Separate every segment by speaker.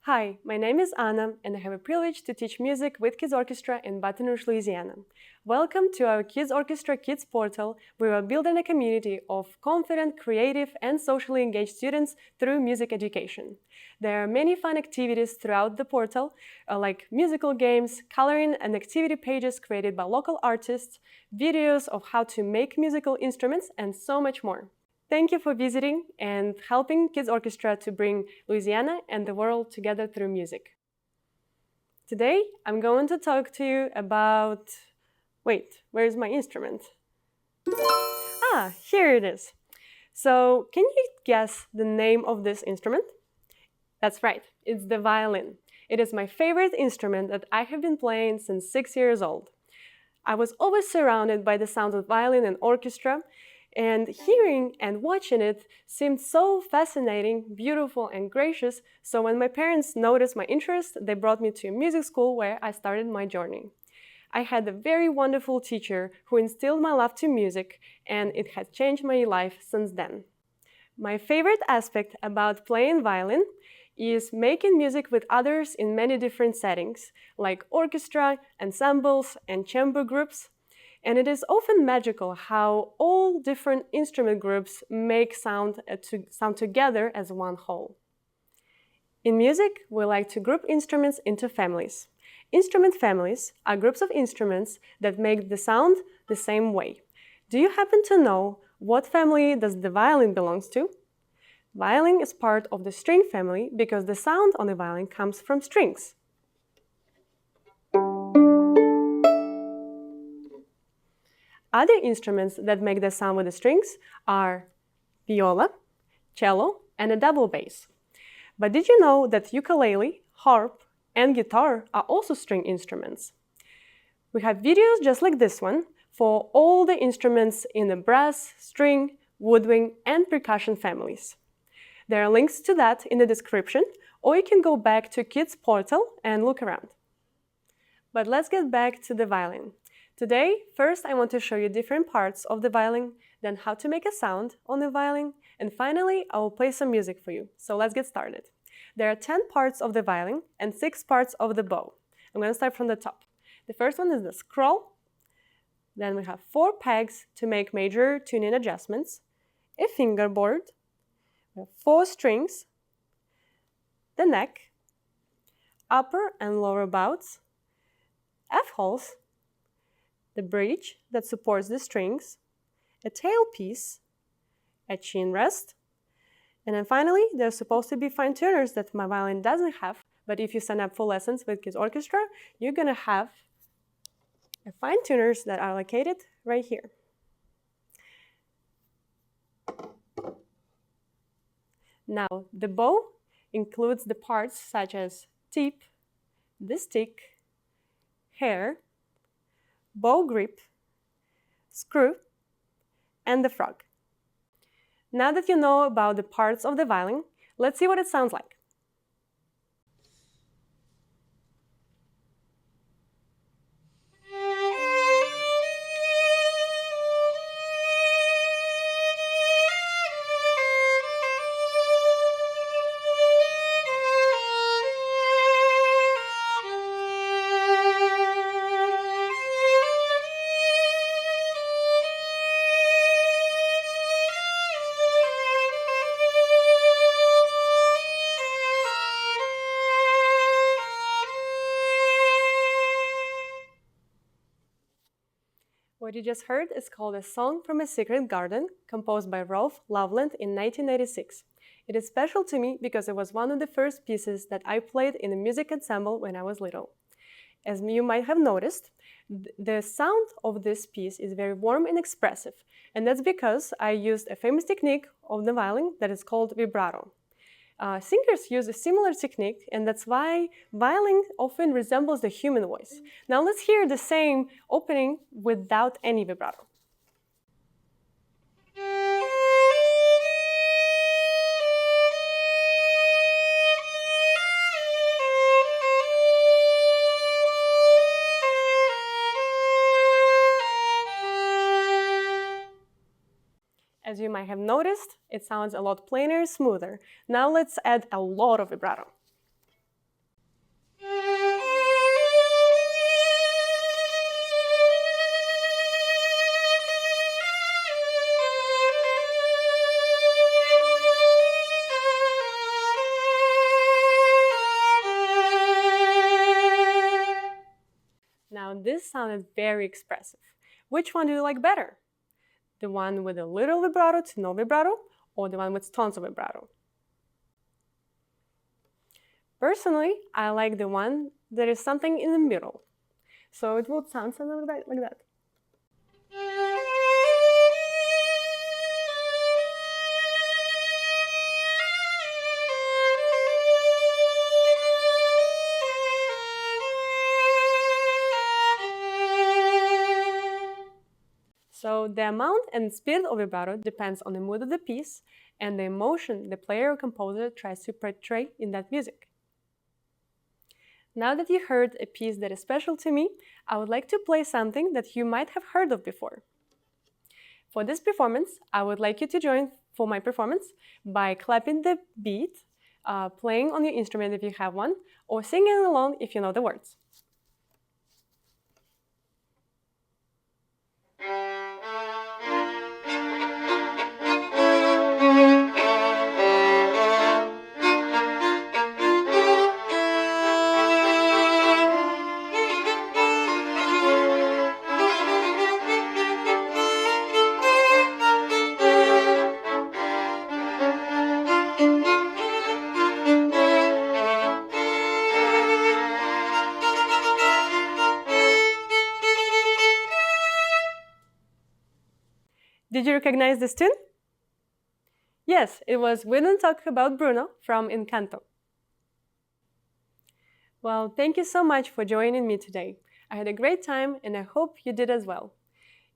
Speaker 1: Hi, my name is Anna, and I have a privilege to teach music with Kids Orchestra in Baton Rouge, Louisiana. Welcome to our Kids Orchestra Kids portal, where we are building a community of confident, creative, and socially engaged students through music education. There are many fun activities throughout the portal, like musical games, coloring, and activity pages created by local artists, videos of how to make musical instruments, and so much more. Thank you for visiting and helping Kids Orchestra to bring Louisiana and the world together through music. Today, I'm going to talk to you about... Wait, where's my instrument? Ah, here it is. So, can you guess the name of this instrument? That's right, it's the violin. It is my favorite instrument that I have been playing since 6 years old. I was always surrounded by the sounds of violin and orchestra, and hearing and watching it seemed so fascinating, beautiful, and gracious, so when my parents noticed my interest, they brought me to a music school where I started my journey. I had a very wonderful teacher who instilled my love to music, and it has changed my life since then. My favorite aspect about playing violin is making music with others in many different settings, like orchestra, ensembles, and chamber groups. And it is often magical how all different instrument groups make sound together as one whole. In music, we like to group instruments into families. Instrument families are groups of instruments that make the sound the same way. Do you happen to know what family does the violin belongs to? Violin is part of the string family because the sound on the violin comes from strings. Other instruments that make the sound with the strings are viola, cello, and a double bass. But did you know that ukulele, harp, and guitar are also string instruments? We have videos just like this one for all the instruments in the brass, string, woodwind, and percussion families. There are links to that in the description, or you can go back to Kids Portal and look around. But let's get back to the violin. Today, first I want to show you different parts of the violin, then how to make a sound on the violin, and finally I will play some music for you. So let's get started. There are 10 parts of the violin and 6 parts of the bow. I'm going to start from the top. The first one is the scroll. Then we have 4 pegs to make major tuning adjustments, a fingerboard, we have 4 strings, the neck, upper and lower bouts, F-holes, the bridge that supports the strings, a tailpiece, a chin rest, and then finally there's supposed to be fine tuners that my violin doesn't have, but if you sign up for lessons with Kids Orchestra, you're going to have fine tuners that are located right here. Now, the bow includes the parts such as tip, the stick, hair, bow grip, screw, and the frog. Now that you know about the parts of the violin, let's see what it sounds like. What you just heard is called A Song from a Secret Garden, composed by Rolf Loveland in 1986. It is special to me because it was one of the first pieces that I played in a music ensemble when I was little. As you might have noticed, the sound of this piece is very warm and expressive, and that's because I used a famous technique of the violin that is called vibrato. Singers use a similar technique, and that's why violin often resembles the human voice. Now let's hear the same opening without any vibrato. As you might have noticed, it sounds a lot plainer, smoother. Now let's add a lot of vibrato. but this sounded very expressive. Which one do you like better? The one with a little vibrato to no vibrato, or the one with tons of vibrato? Personally, I like the one that is something in the middle. So it would sound something like that. So the amount and speed of vibrato depends on the mood of the piece and the emotion the player or composer tries to portray in that music. Now that you heard a piece that is special to me, I would like to play something that you might have heard of before. For this performance, I would like you to join for my performance by clapping the beat, playing on your instrument if you have one, or singing along if you know the words. Did you recognize this tune? Yes, it was We Don't Talk About Bruno from Encanto. Well, thank you so much for joining me today. I had a great time and I hope you did as well.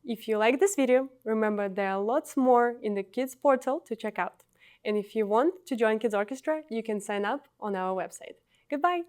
Speaker 1: If you like this video, remember there are lots more in the Kids portal to check out. And if you want to join Kids Orchestra, you can sign up on our website. Goodbye!